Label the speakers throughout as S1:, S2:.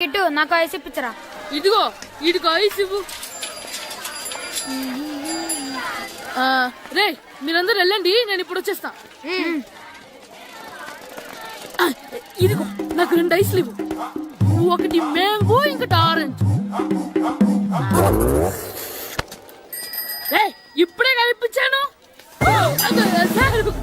S1: ఇటు నాకు ఐస్ ఇప్పించరా.
S2: ఇదిగో ఇదిగో ఐస్ ఇవ్వు. రే మీరందరూ వెళ్ళండి, నేను ఇప్పుడు వచ్చేస్తా. ఇదిగో నాకు 2 ఐస్లు ఇవ్వు. ఒకటి మ్యాంగో ఇంకటి ఆరెంజ్. ఇప్పుడే కనిపించాను.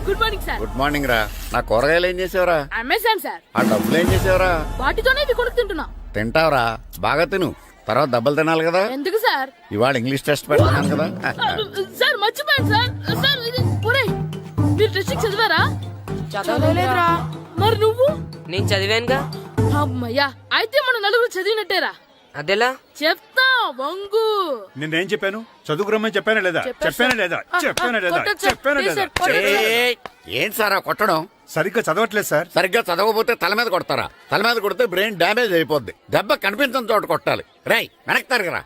S2: Good morning sir.
S3: Good morning రా. నా కూరగాయలు ఏం చేసావురా?
S2: Amazon sir.
S3: ఆ డబ్బులు ఏం చేసావురా?
S2: వాటితోనే ఇవి కొనుక్కు తింటున్నా.
S3: తింటావురా, బాగా తిను, తర్వాత డబ్బులు తినాలి కదా.
S2: ఎందుకు సార్?
S3: ఇవాళ ఇంగ్లీష్ టెస్ట్ పెడతాను కదా.
S2: సార్ మర్చిపోయాను సార్. సార్ ఇది ఒరేయ్, మీరు టెస్టింగ్ చదివారా?
S1: చదవలేదురా.
S2: మరి నువ్వు?
S4: నేను చదివానుగా.
S2: అమ్మయ్యా, అయితే మన నలుగురు చదివినట్టేరా.
S4: అదెలా?
S2: చెప్తా వంగు.
S5: నేనేం చెప్పాను? చదువుకురమ్మని చెప్పానా లేదా? చెప్పానా లేదా? చెప్పానా లేదా? చెప్పానా లేదా?
S3: ఏంటి సార్ కొట్టడం?
S5: సరిగ్గా చదవట్లేదు సార్.
S3: సరిగ్గా చదవకపోతే తల మీద కొడతారా? తల మీద కొడితే బ్రెయిన్ డ్యామేజ్ అయిపోద్ది. దెబ్బ కనిపించిన చోట కొట్టాలి. రేయ్ వెనక్కి తరగరా.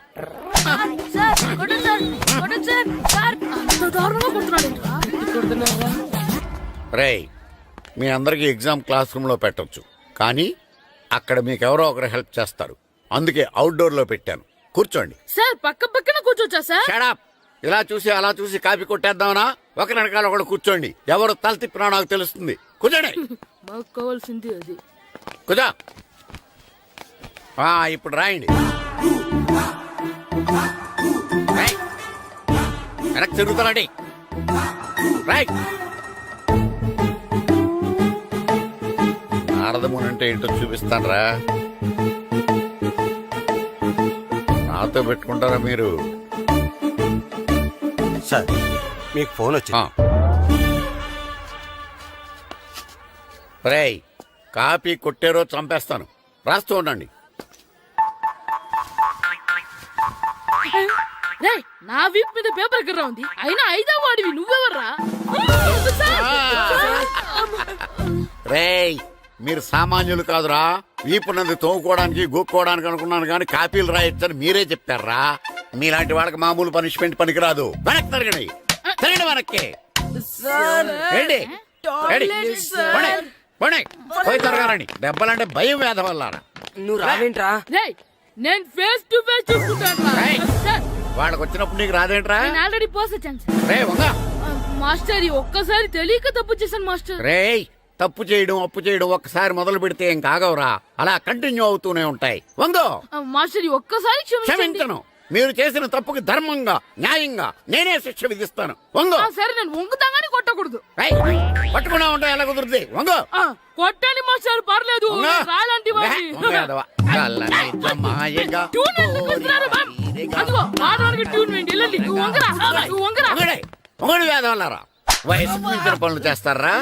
S3: రేయ్ మీ అందరికి ఎగ్జామ్ క్లాస్ రూమ్ లో పెట్టొచ్చు, కానీ అక్కడ మీకెవరో ఒకరు హెల్ప్ చేస్తారు. అందుకే అవుట్డోర్ లో పెట్టాను. కూర్చోండి.
S2: సార్ పక్క పక్కన కూర్చోచ్చా సార్?
S3: షడప్. ఇలా చూసి అలా చూసి కాపీ కొట్టేద్దామనా? ఒకరి వెనకాల ఒకడు కూర్చోండి. ఎవరు తల తిప్పినా నాకు తెలుస్తుంది. కూర్చోండి.
S2: మాకు కావాల్సింది అది.
S3: కూర్చో. ఇప్పుడు రాయండి. వెనక్కి తిరుగుతారండి. రైట్. నారదముని అంటే ఏంటో చూపిస్తానరా. నాతో పెట్టుకుంటారా మీరు?
S6: సార్ మీకు ఫోన్ వచ్చింది.
S3: రేయ్ కాపీ కొట్టారో చంపేస్తాను. రాస్తూ ఉండండి.
S2: రేయ్ నా వీప్ మీద పేపర్ ఎక్కడ ఉంది? అయినా 5వ వాడివి నువ్వెవర్రా?
S3: రేయ్ మీరు సామాన్యులు కాదురా. వీపున్నది తోముకోవడానికి గోక్కోవడానికి అనుకున్నాను, కానీ కాపీలు రాయొచ్చని మీరే చెప్పారా. మీలాంటి వాళ్ళకి మామూలు పనిష్మెంట్ పనికిరాదు. వెనక్కి తిరగండి. తిరగండి వెనక్కి. పోయి తిరగారండి. దెబ్బలంటే భయం వేద వల్ల.
S4: నువ్వు రావేంట్రా?
S2: రేయ్ నేను ఫేస్ టు ఫేస్ చూసుకుంటాను.
S3: వాళ్ళకి వచ్చినప్పుడు నీకు రాదేంట్రా?
S2: నేను ఆల్రెడీ పోస్ వచ్చాను సార్.
S3: రే వంగా.
S2: మాస్టర్ ఒక్కసారి తెలియక తప్పు చేశాను మాస్టర్.
S3: రేయ్ తప్పు చేయడం అప్పు చేయడం ఒక్కసారి మొదలు పెడితే ఏం కాగవరా, అలా కంటిన్యూ అవుతూనే ఉంటాయి. వందో.
S2: మాస్టర్ ఒక్కసారి
S3: క్షమించను. మీరు చేసిన తప్పుకి ధర్మంగా న్యాయంగా నేనే శిక్ష విధిస్తాను. వంగో.
S2: సరే నేను వంగుతాగానే కొట్టకూడదు.
S3: పట్టుకున్నా ఉంటా ఎలా కుదురుతుంది. వంగో.
S2: కొట్టండి మాస్టర్ పర్లేదు. రాలాంటి ట్యూన్ వేయండి.
S3: ఒకటి వేదవల్లారా. వయసు మించిన పనులు చేస్తారా?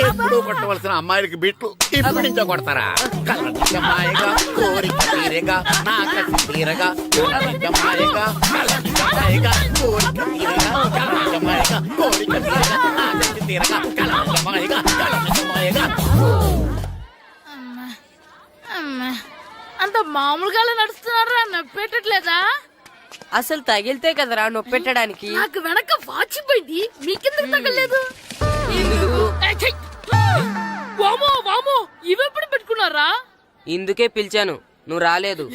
S3: ఎప్పుడు కొట్టవలసిన అమ్మాయిలకి బిట్లు ఇప్పుడు నుంచో కొడతారా? కలనిజమాయగా కోరిక తీరగా నా కసి తీరగా కలనిజమాయగా కలనిజమాయగా కోరిక తీరగా కలనిజమాయగా కోరిక తీరగా నా కసి తీరగా కలనిజమాయగా కలనిజమాయగా.
S2: అంత మామూలుగా నడుస్తున్నారా? నొప్పెట్టట్లేదా?
S4: అసలు తగిలితే కదరా నొప్పెట్టడానికి.
S2: నాకు వెనక వాచిపోయింది, మీకెందుకు తగలేదు? వామో వామో, ఇవెప్పుడు పెట్టుకున్నారా?
S4: ఇందుకే పిలిచాను, నువ్వు రాలేదు.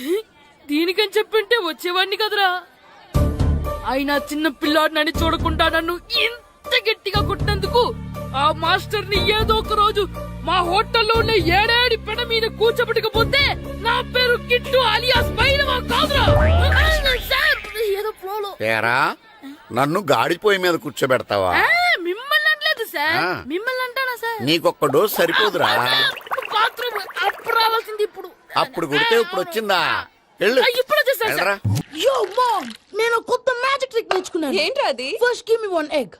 S2: దీనికని చెప్పింటే వచ్చేవాడిని కదరా. అయినా చిన్న పిల్లాడినని చూడకుండా నన్ను ఇంత గట్టిగా కొట్టినందుకు ఆ మాస్టర్ ని ఏదో ఒక రోజు మా హోటల్లో ఉన్న 7 పెడ మీద కూర్చోబెట్టకపోతే నా పేరు కిట్టు అలియాస్ బైరవా కాదురా. ఏదో ఫ్లోలో.
S3: నన్ను గాడిపోయి మీద కూర్చోబెడతావా?
S2: మిమ్మల్ని అనలేదు సార్. మిమ్మల్ని అంటానా సార్?
S3: నీకొక్క డోస్ సరిపోదురా.
S2: బాత్రూమ్ అప్పుడు రావాల్సింది ఇప్పుడు.
S3: అప్పుడు కొడితే ఇప్పుడు వచ్చిందా?
S2: ఇప్పుడు వచ్చేసా. యో మామ్, నేను కొత్త మ్యాజిక్ ట్రిక్ నేర్చుకున్నాను.
S7: ఏంట్రా అది?
S2: First give me 1 egg.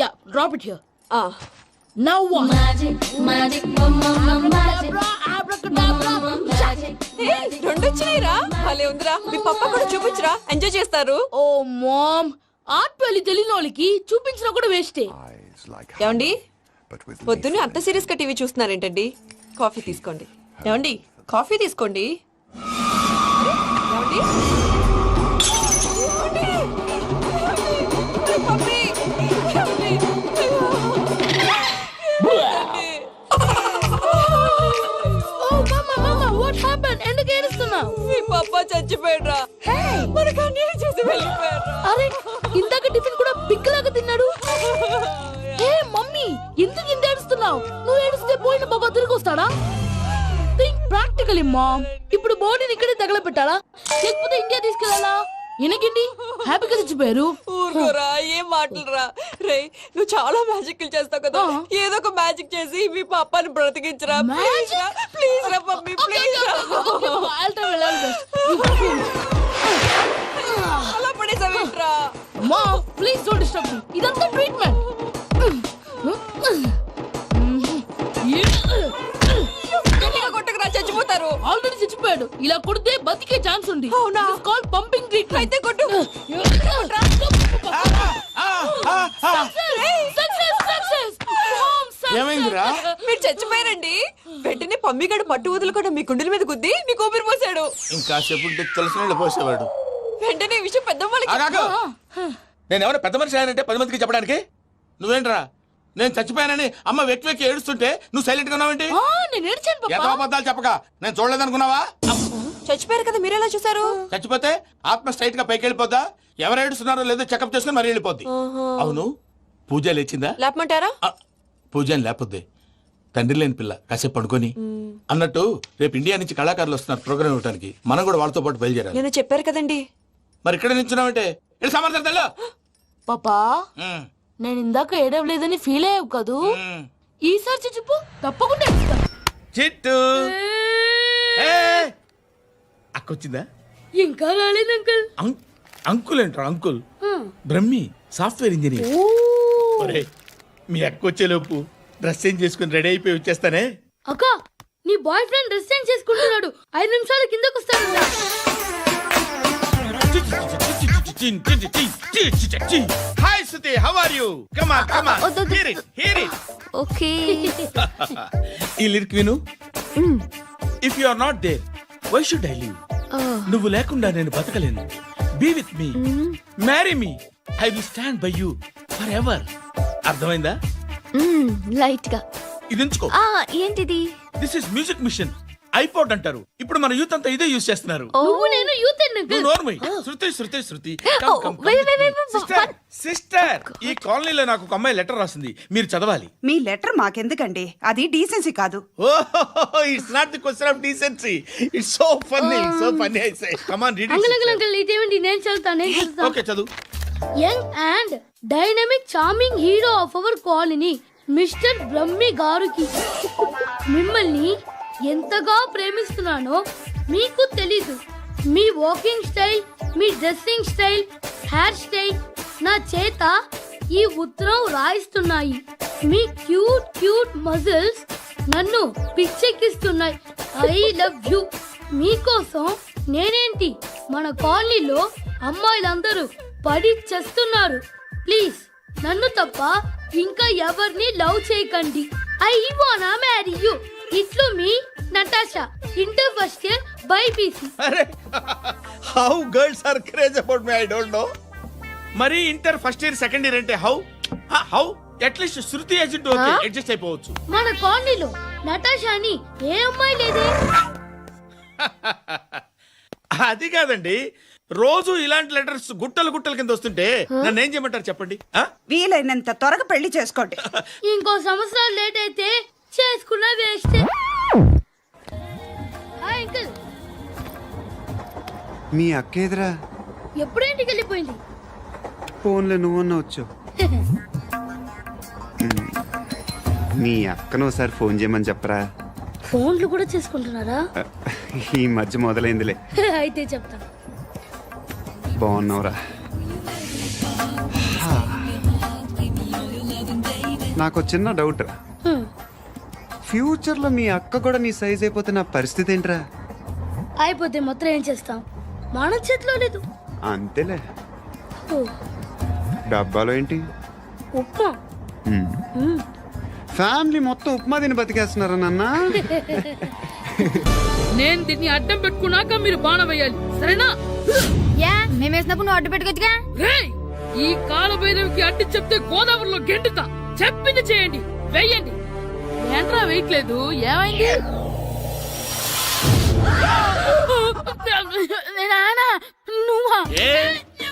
S2: Yeah drop it here. Now what? Magic magic
S7: రెండు వచ్చినాయిరా. భలే ఉందిరా. మీ పప్ప కూడా చూపించరా, ఎంజాయ్ చేస్తారు.
S2: ఓ మామ్, ఆర్ట్ పెళ్లి తెలియని వాళ్ళకి చూపించినా కూడా వేస్టే.
S7: ఏమండి పొద్దున్నే అంత సీరియస్ గా టీవీ చూస్తున్నారేంటండి? కాఫీ తీసుకోండి. ఏమండి కాఫీ తీసుకోండి. ఏమండి? పప్పి! ఏమండి?
S2: ఓ మామా మామా వాట్ హ్యాపెన్? ఎందుకు ఏడుస్తున్నావు?
S7: మీ పాప చచ్చిపోయాడ్రా. మనకు అన్యాయం చేసి వెళ్ళిపోయాడ్రా.
S2: అరే ఇందాక టిఫిన్ కూడా బిగ్గలాగా తిన్నాడు. ఏ మమ్మీ ఎందుకు ఇంత ఏడుస్తున్నావు? నువ్వు ఏడిస్తే పోయిన బాబా తిరిగి వస్తాడా? Think practically mom. ఇప్పుడు బాడీని ఇక్కడే తగలబెట్టాలా లేకపోతే ఇండియా తీసుకెళ్ళాలా? ఎనకండి హ్యాపీగా చచ్చిపోయారు.
S7: ఊరుకోరా, ఏం మాటలురా. రే నువ్వు చాలా మ్యాజిక్ చేస్తావు కదా, ఏదో ఒక మ్యాజిక్ చేసి మీ పాపాని బ్రతికించరా. ప్లీజ్ రా మమ్మీ, ప్లీజ్ రా. అలా పడేసావేంట్రా?
S2: మా ప్లీజ్ డోంట్ డిస్టర్బ్ మీ. ఇదంతా ట్రీట్మెంట్.
S7: గట్టిగా కొట్టకురా, చచ్చిపోతారు.
S2: ఆల్రెడీ చచ్చిపోయాడు. ఇలా కొడితే బతికే ఛాన్స్ ఉంది.
S7: అవునా?
S2: Call pumping treatment.
S7: అయితే కొట్టు.
S8: ఏమైందిరా?
S7: మీరు చచ్చిపోయారండి. వెంటనే పమ్మిగాడు మట్టు వదులుకుండా మీ గుండెల మీద గుద్ది మీకు ఊపిరి పోసాడు.
S8: ఇంకా చెప్పుంటే తెలిసిన పోసేవాడు.
S7: వెంటనే ఈ విషయం పెద్ద వాళ్ళకి
S8: ఆగాగు. నేను ఎవరైనా పెద్ద మనిషి ఆయనంటే 10 మందికి చెప్పడానికి నువ్వేంట్రా? నేను చచ్చిపోయానని అమ్మ వెక్కి వెక్కి ఏడుస్తుంటే నువ్వు సైలెంట్ గా ఉన్నావేంటి?
S2: నేను ఏడ్చాను
S8: ఎంత
S2: పాపా.
S8: అబద్ధాలు చెప్పక నేను చూడలేదనుకున్నావా?
S7: చచ్చిపోయారు కదా, మీరెలా చూసారు?
S8: చచ్చిపోతే ఆత్మ స్ట్రైట్ గా పైకి వెళ్ళిపోద్దా? ఎవరు ఏడుస్తున్నారో లేదో చెకప్ చేసుకుని మరీ వెళ్ళిపోద్ది. అవును, పూజ లేచిందా?
S7: లేపమంటారా?
S8: పూజ అని లేకపోద్ది. తండ్రి లేని పిల్ల కాసేపు పడుకొని అన్నట్టు రేపు ఇండియా నుంచి కళాకారులు వస్తున్నారు ప్రోగ్రామ్ ఇవ్వడానికి. మనం కూడా వాళ్ళతో పాటు బయలుదేరాలి.
S7: నేను చెప్పారు కదండి.
S8: మరి ఇక్కడ నిల్చున్నావంటే ఇది సమర్థతలో
S2: పాపా నేను ఇందాక ఏడవలేదని ఫీల్ అయ్యావు కదూ. ఈసారి చచ్చిపో, తప్పకుండా ఏడుస్తా.
S8: చిట్టు అక్కొచ్చిందా?
S2: ఇంకా రాలేదు అంకుల్.
S8: అంకుల్ ఏంట్రా అంకుల్? Brahmi software engineer. ఒరేయ్, మీ అక్క వచ్చేలోపు డ్రెస్ చేంజ్ చేసుకుని రెడీ అయిపోయి వచ్చేస్తానే.
S2: అక్క నీ బాయ్ ఫ్రెండ్ డ్రెస్ చేంజ్ చేసుకుంటున్నాడు. 5 నిమిషాలు కిందకు వస్తాడు.
S8: Hi Suthi, how are you? Come on come on, hear it hear it.
S1: Okay
S8: ఈ లిరిక్ విను. If you are not there why should I live? నువ్వు లేకుండా నేను బతకలేను. Be with me, marry me, I will stand by you forever. అర్థమైందా?
S1: Light గా.
S8: ఇది ఉంచుకో.
S1: ఏంటిది?
S8: This is music machine. IPod అంటారు. ఇప్పుడు మన యూత్ అంతా ఇదే యూజ్ చేస్తున్నారు.
S2: నువ్వు నేను యూత్
S8: నువ్వు నోర్మై. శృతి శృతి శృతి. సిస్టర్, ఈ కాలనీలో నాకు ఒక అమ్మాయి లెటర్ రాసింది, మీరు చదవాలి.
S9: మీ లెటర్ మాకెందుకండి? అది డీసెన్సీ కాదు.
S8: It's not the question of decency. It's so funny, so funny. I say come on read
S2: uncle
S8: it.
S2: Uncle ఇదేంటి? నేను చదువుతాను.
S8: ఓకే చదువు.
S2: Young and dynamic charming hero of our colony mister Brahmi గారికి మిమ్మల్ని ఎంతగా ప్రేమిస్తున్నానో మీకు తెలీదు. మీ వాకింగ్ స్టైల్, మీ dressing style, hair style నా చేత ఈ ఉత్తరం రాయిస్తున్నాయి. మీ క్యూట్ క్యూట్ మజిల్స్ నన్ను పిచ్చెక్కిస్తున్నాయి. I love you. మీకోసం నేనేంటి మన కాలనీలో అమ్మాయిలందరూ పడి చేస్తున్నారు. ప్లీజ్ నన్ను తప్ప ఇంకా ఎవరిని లవ్ చేయకండి. ఐ వానా మ్యారీ యూ. ఇట్లు మీ Natasha, inter first year BiPC.
S8: అరే, how girls are craze about me I don't know. మరి inter first year second year అంటే how how at least Shruti agent okay adjust అయిపోవచ్చు.
S2: మన కాలనీలో నటాషా అని ఏ అమ్మాయి లేదే.
S8: అది కాదండి, రోజు ఇలాంటి లెటర్స్ గుట్టలు గుట్టల కింద వస్తుంటే నన్ను ఏం చేయమంటారు చెప్పండి?
S9: వీలైనంత త్వరగా పెళ్లి చేసుకోండి.
S2: ఇంకో సంవత్సరాలు లేట్ అయితే చేసుకున్న వేస్ట్. Hi uncle.
S10: మీ అక్క ఎదురా?
S2: ఎప్పుడు ఇంటికి వెళ్ళిపోయింది.
S10: ఫోన్లో నువ్వన్నా వచ్చు. మీ అక్కను ఒకసారి ఫోన్ చేయమని చెప్పరా.
S2: ఫోన్లు కూడా చేసుకుంటున్నారా?
S10: ఈ మధ్య మొదలైందిలే.
S2: అయితే చెప్తా.
S10: బాగున్నావురా? నాకు చిన్న డౌట్. ఫ్యూచర్ లో మీ అక్క కూడా నీ సైజ్ అయిపోతే నా పరిస్థితి ఏంట్రా?
S2: అయిపోతే మాత్రం ఏం చేస్తాం, మన చేతిలో లేదు.
S10: అంతేలే.
S2: ఓ,
S10: డబ్బాలో ఏంటి?
S2: ఉప్మా.
S10: ఫ్యామిలీ మొత్తం ఉప్మా తిని బతికేస్తున్నారా నాన్న?
S2: నేను దీన్ని అడ్డం పెట్టుకున్నాక మీరు బాణ వేయాలి, సరేనా?
S1: యా మేము వేసినప్పుడు నువ్వు అడ్డు పెట్టుకోవచ్చుగా.
S2: రేయ్, ఈ కాలభైరవికి అడ్డు చెప్తే గోదావరిలో గెంటుతా. చెప్పింది చేయండి, వెయ్యండి. ఏంట్రా వేయట్లేదు, ఏమైంది? నానా నువ్వా?
S3: ఏ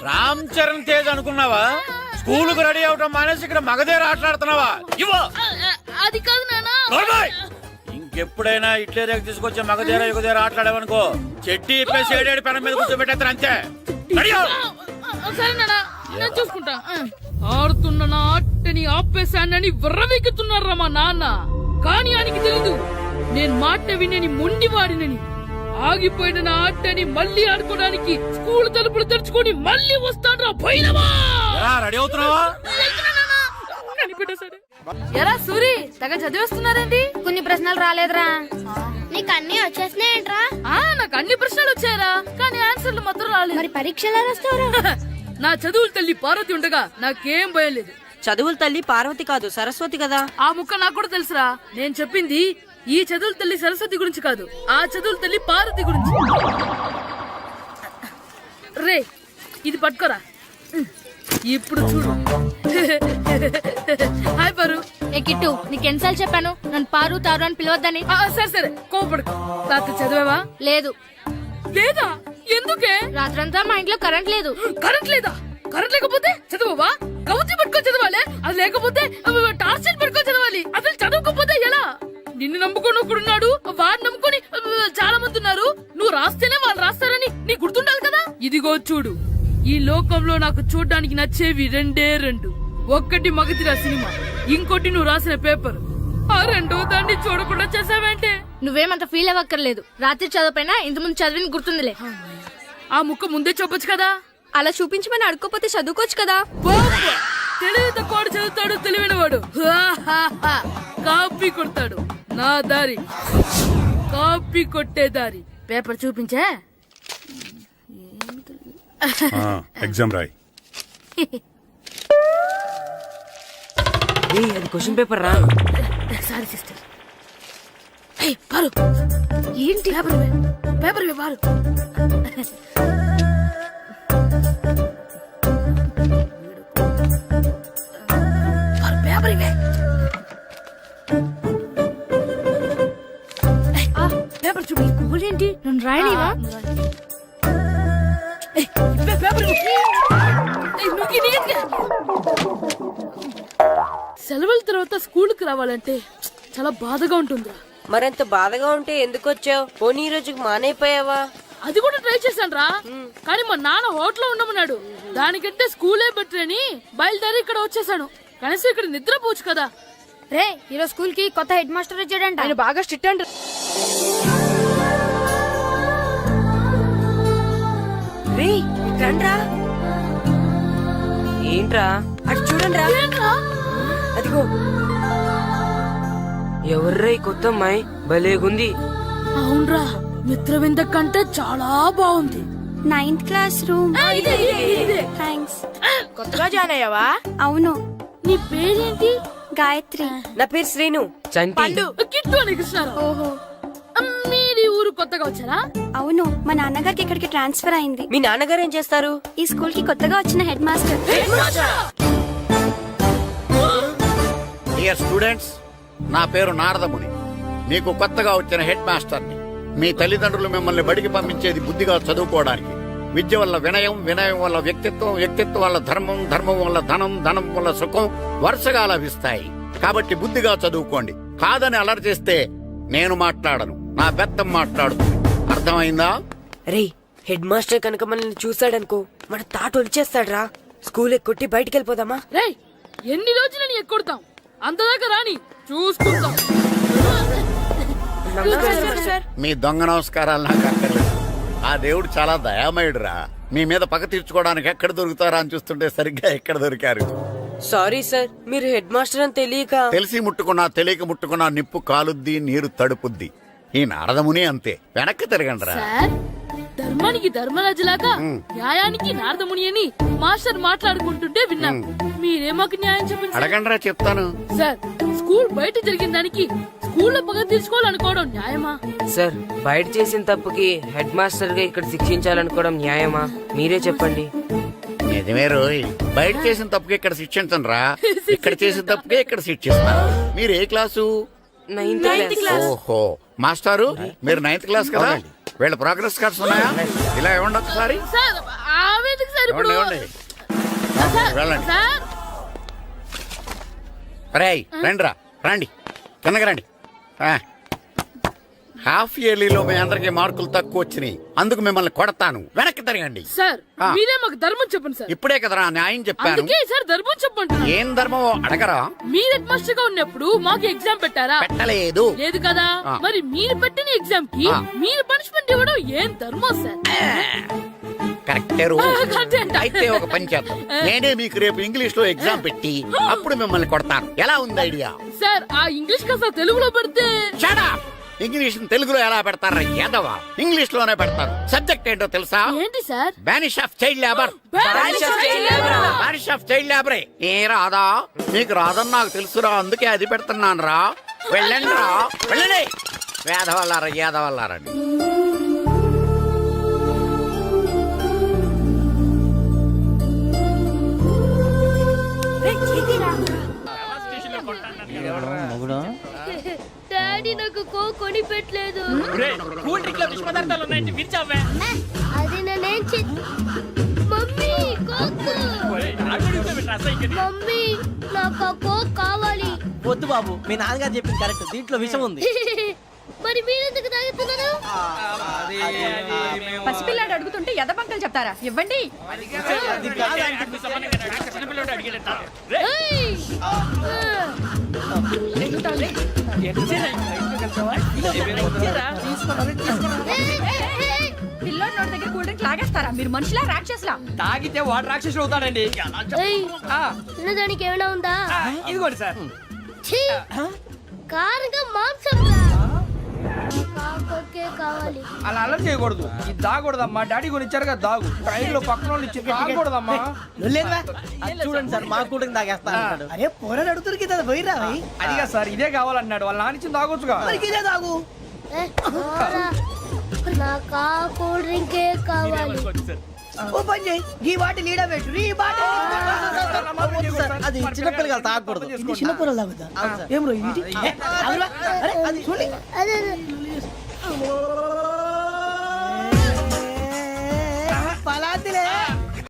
S3: రామ్ చరణ్ తేజ్ అనుకున్నావా? స్కూలుకు రెడీ అవటం మానేసి ఇక్కడ మగధేర ఆటలాడుతున్నావా? ఇవ్వు.
S2: అది కాదు నానా.
S3: నోర్మోయ్! ఇంకెప్పుడైనా ఇట్లే రేపు తీసుకొచ్చే మగధేర యుగధేర ఆటలాడేవనుకో చెట్టి ఇప్పేసి ఏడేడు పెనం మీద కూర్చోబెట్టేస్తారు అంతే. రెడీ అవ్వు.
S2: సరే నానా, నేను చూసుకుంటా. ఆడుతున్న నా ఆటని ఆపేశానని విర్రవీగుతున్నారా మా నాన్న. కానీ ఆయనకి తెలీదు నేను మాట వినని మొండివాడినని. ఆగిపోయిన నా ఆటని మళ్ళీ ఆడుకోవడానికి స్కూల్ తలుపులు తెరుచుకొని మళ్ళీ వస్తాడ్రా పోయినవా.
S3: ఎలా రెడీ అవుతున్నావా?
S2: ఎరా సూరి, తెగ చదివేస్తున్నారండి.
S1: కొన్ని ప్రశ్నలు రాలేదురా. నీకు అన్ని వచ్చేసినాయంట్రా?
S2: నాకు అన్ని ప్రశ్నలు వచ్చాయరా, కానీ ఆన్సర్లు మాత్రం రాలేదు.
S1: మరి పరీక్షలు రాస్తావురా?
S2: నా చదువుల తల్లి పార్వతి ఉండగా నాకేం భయం లేదు.
S4: చదువుల తల్లి పార్వతి కాదు సరస్వతి కదా.
S2: ఆ ముక్క నాకు కూడా తెలుసురా. నేను చెప్పింది ఈ చదువుల తల్లి సరస్వతి గురించి కాదు, ఆ చదువుల తల్లి పార్వతి గురించి. రే ఇది పట్టుకోరా. ఇప్పుడు చూడు. హాయ్ పారు.
S1: ఏ కిట్టు, నీకు ఎన్నిసార్లు చెప్పాను నన్ను పారు తారు అని పిలవద్దని?
S2: సరే సరే కోపడుకో. రాత్రి చదివావా?
S1: లేదు.
S2: లేదా? ఎందుకే?
S1: రాత్రంతా మా ఇంట్లో కరెంట్ లేదు.
S2: కరెంట్ లేదా? కరెంట్ లేకపోతే చదవవా? కవచి పట్టుకొని చదవాలి. అది లేకపోతే టార్చ్ లైట్ పట్టుకొని చదవాలి. అసలు చదవకపోతే ఎలా? నిన్ను నమ్ముకొని ఒకడున్నాడు, వాడిని నమ్ముకొని చాలా మంది ఉన్నారు. నువ్వు రాస్తేనే వాళ్ళు రాస్తారని నీ గుర్తుండాలి కదా. ఇదిగో చూడు, ఈ లోకంలో నాకు చూడ్డానికి నచ్చేవి రెండే రెండు. ఒక్కటి మగతిరా సినిమా, ఇంకోటి నువ్వు రాసిన పేపర్. ఆ రెండో దాన్ని చూడకుండా చేసావేంటే?
S1: నువ్వేమంత ఫీల్ అవ్వక్కర్లేదు. రాత్రి చదవపోయినా ఇంతకుముందు చదివిన గుర్తుందిలే.
S2: ఆ ముక్క ముందే చెప్పొచ్చు కదా.
S1: అలా చూపించమని అడుక్కోపోతే చదువుకోవచ్చు కదా.
S2: తెలివి తక్కువ చదువుతాడు, తెలివైనవాడు కాపీ కొడతాడు. నా దారి కాపీ కొట్టే దారి. పేపర్ చూపించే.
S5: ఎగ్జామ్ రాయి.
S4: అది క్వశ్చన్ పేపర్ రా.
S2: Sorry sister. పారు ఏంటి పేపర్ పేపర్ పారు. పేపర్ ఇవే. పేపర్ చూపి.
S1: స్కూల్ ఏంటి నన్ను రాయలేవా?
S2: సెలవుల తర్వాత స్కూల్ కి రావాలంటే చాలా బాధగా ఉంటుందిరా.
S4: మరంత బాధగా ఉంటే ఎందుకు వచ్చావు? పోనీ ఈ రోజుకి మానైపోయావా?
S2: అది కూడా ట్రై చేశాను రా, కానీ మా నాన్న హోటల్లో ఉండమన్నాడు. దానికంటే స్కూలే బెటర్ అని బయలుదేరి ఇక్కడ వచ్చేసాను. కనీసం ఇక్కడ నిద్రపోవచ్చు కదా.
S1: రే ఈరోజు స్కూల్ కి కొత్త హెడ్ మాస్టర్ వచ్చాడంట.
S2: ఆయన బాగా స్ట్రిక్ట్ అంట.
S4: రే రండ్రా. ఏంట్రా అటు చూడండి రా. అదిగో ఎవర్రా ఈ కొత్త అమ్మాయి? భలేగుంది.
S2: అవునరా, మిత్రవింద కంటే చాలా బాగుంది.
S1: 9th class room. థ్యాంక్స్.
S2: కొత్తగా జాయిన్ అయ్యావా?
S1: అవును.
S2: నీ పేరేంటి?
S1: గాయత్రి.
S4: నా పేరు శ్రీను. చంటి.
S2: కిట్టు అని కృష్ణారావు.
S1: ఓహో.
S2: మీరు ఊరు కొత్తగా వచ్చారా?
S1: అవును, మా నాన్నగారికి ఇక్కడికి ట్రాన్స్ఫర్ అయింది.
S4: మీ నాన్నగారు ఏం చేస్తారు?
S1: ఈ స్కూల్ కి కొత్తగా వచ్చిన హెడ్ మాస్టర్.
S3: డియర్ స్టూడెంట్స్, నా పేరు నారదముని. మీకు కొత్తగా వచ్చిన హెడ్ మాస్టర్ని. మీ తల్లిదండ్రులు మిమ్మల్ని బడికి పంపించేది బుద్ధిగా చదువుకోవడానికి. విద్య వల్ల వినయం, వినయం వల్ల వ్యక్తిత్వం, వ్యక్తిత్వం వల్ల ధర్మం, ధర్మం వల్ల ధనం, ధనం వల్ల సుఖం వరుసగా లభిస్తాయి. కాబట్టి బుద్ధిగా చదువుకోండి. కాదని అలర్ చేస్తే నేను మాట్లాడను, నా బెత్తం మాట్లాడుతుంది. అర్థమైందా?
S4: రే హెడ్ మాస్టర్ కనుక మనల్ని చూసాడనుకో మన తాట వచ్చేస్తాడ్రా. స్కూల్ ఎక్కొట్టి బయటికి వెళ్ళిపోదామా?
S2: రే ఎన్ని రోజులని ఎక్కొడతాం, అంతదాకా రాని చూసుకుంటాం.
S3: మీ దొంగ నమస్కారాలు నాకు అక్కర్లేదు. ఆ దేవుడు చాలా దయామయుడురా. మీ మీద పగ తీర్చుకోవడానికి ఎక్కడ దొరుకుతారా అని చూస్తుంటే సరిగ్గా ఎక్కడ దొరికారు.
S4: సారీ సార్, మీరు హెడ్ మాస్టర్ అని తెలియక.
S3: తెలిసి ముట్టుకున్నా తెలియక ముట్టుకున్నా నిప్పు కాలుద్ది, నీరు తడుపుద్ది. ఈ నారదముని అంతే. వెనక్కి తిరగండిరా.
S2: సార్, ధర్మానికి ధర్మరాజులాగా న్యాయానికి నారదముని అని మాస్టర్ మాట్లాడుకుంటుంటే విన్నాం. మీరే మాకు న్యాయం చెప్పండి.
S3: అడగండిరా, చెప్తాను.
S2: సార్, స్కూల్ బయట జరిగిన దానికి స్కూల్లో పగ తీర్చుకోవాలనుకోవడం న్యాయమా?
S4: సార్, బయట చేసిన తప్పుకి హెడ్ మాస్టర్ గా ఇక్కడ శిక్షించాలనుకోవడం న్యాయమా? మీరే చెప్పండి.
S3: నిజమే రోయ్, బయట చేసిన తప్పుకి ఇక్కడ శిక్షించండి రా. ఇక్కడ చేసిన తప్పుకే ఇక్కడ శిక్షిస్తున్నారు. మీరు ఏ క్లాసు?
S4: 9th class.
S3: ఓహో, మాస్టారు మీరు 9th క్లాస్ కదా. వీళ్ళ ప్రోగ్రెస్ కార్డ్స్ ఉన్నాయా? ఇలా ఇవ్వండి ఒకసారి.
S2: సార్ ఆవేదకు సార్ ఇప్పుడు
S3: ఇవ్వండి, ఇవ్వండి.
S2: సార్,
S3: వెళ్ళండి.
S2: సార్
S3: రేయ్ రండిరా, రండి కిందకి రండి. హాఫ్ ఇయర్లీలో మీ అందరికి మార్కులు తక్కువ వచ్చినాయి, అందుకు మిమ్మల్ని కొడతాను. వెనక్కి తిరగండి.
S2: సార్
S3: ఆ.
S2: మీరే మాకు ధర్మం చెప్పండి సార్.
S3: ఇప్పుడే కదరా న్యాయం చెప్పాను.
S2: అందుకే సార్ ధర్మం చెప్పంటున్నా.
S3: ఏం ధర్మమో అడగరా?
S2: మీరు హెడ్ మాస్టర్ గా ఉన్నప్పుడు మాకు ఎగ్జామ్ పెట్టారా?
S3: పెట్టలేదు.
S2: లేదు కదా.
S3: ఆ.
S2: మరి మీరు పెట్టిన ఎగ్జామ్ కి
S3: ఆ.
S2: మీరు పనిష్మెంట్ ఇవ్వడం ఏం ధర్మం సార్?
S3: కరెక్టే రో.
S2: కరెక్టే అంట.
S3: అయితే ఒక పని చేద్దాం, నేనే మీకు రేపు ఇంగ్లీష్ లో ఎగ్జామ్ పెట్టి అప్పుడు మిమ్మల్ని కొడతాను. ఎలా ఉంది ఐడియా?
S2: సార్ ఆ ఇంగ్లీష్ కాస్త తెలుగులో పెడితే.
S3: Shut up! ఇంగ్లీష్ తెలుగులో ఎలా పెడతారా యాదవా? ఇంగ్లీష్ లోనే పెడతారు. సబ్జెక్ట్ ఏంటో తెలుసా?
S2: ఏంటి sir?
S3: Banish of child labour. Banish of child లేబరే. ఏ రాదా? మీకు రాదని నాకు తెలుసురా, అందుకే అది పెడుతున్నాను రా. వెళ్ళండి రా, వెళ్ళండి. వేదవల్లారా, యాదవల్లారండి.
S1: డాడీ నాకు కో కొని పెట్టలేదు.
S8: కూల్ డ్రింక్ లో విష పదార్థాలు ఉన్నాయంటే విరిచావే.
S1: అది నేనేం మమ్మీ కోక్. మమ్మీ నాకు ఆ కోక్ కావాలి.
S11: వద్దు బాబు, మీ నాన్నగారు చెప్పింది కరెక్ట్, దీంట్లో విషయం ఉంది.
S1: మరి మీరెందుకు తాగుతున్నారు?
S9: పసిపిల్లాడు అడుగుతుంటే ఎదబంకలు చెప్తారా? ఇవ్వండి.
S1: ఏయ్!
S9: పిల్లోడి నోటి దగ్గర కూల్ డ్రింక్ లాగేస్తారా? మీరు మనుషులా రాక్షసులా?
S11: తాగితే వాడు రాక్షసుడు అవుతాడండి.
S1: ఏయ్! తినడానికి ఏమైనా ఉందా?
S11: ఇదిగోండి సార్.
S1: ఛీ! కారంగా మాంసం కాకొక్కే కావాలి.
S11: అలా అలర్ట్ చేయకూడదు. ఇది దాగకూడదమ్మా, డాడీ కొని ఇచ్చారు కదా దాగు. ట్రైన్ లో పక్కన వాళ్ళు ఇచ్చి దాగకూడదమ్మా. చూడండి సార్, మా కూడా తాగేస్తా. అరే పోరాడు అడుగుతారు కదా, పోయిరా. అదిగా సార్, ఇదే కావాలన్నాడు. వాళ్ళ నాన్న ఇచ్చింది తాగొచ్చుగా. ఇదే తాగు.
S1: నాకు ఆ కూల్ డ్రింకే కావాలి.
S11: ఓ పని చేయి, ఈ బాటిల్ లీడ పెట్టు. ఈ బాటిల్ అది చిన్నపిల్లలు తాగకూడదు. ఇది చిన్నపిల్లలు తాగుతా. ఏం రో ఇది? అది చూడండి.
S1: అదే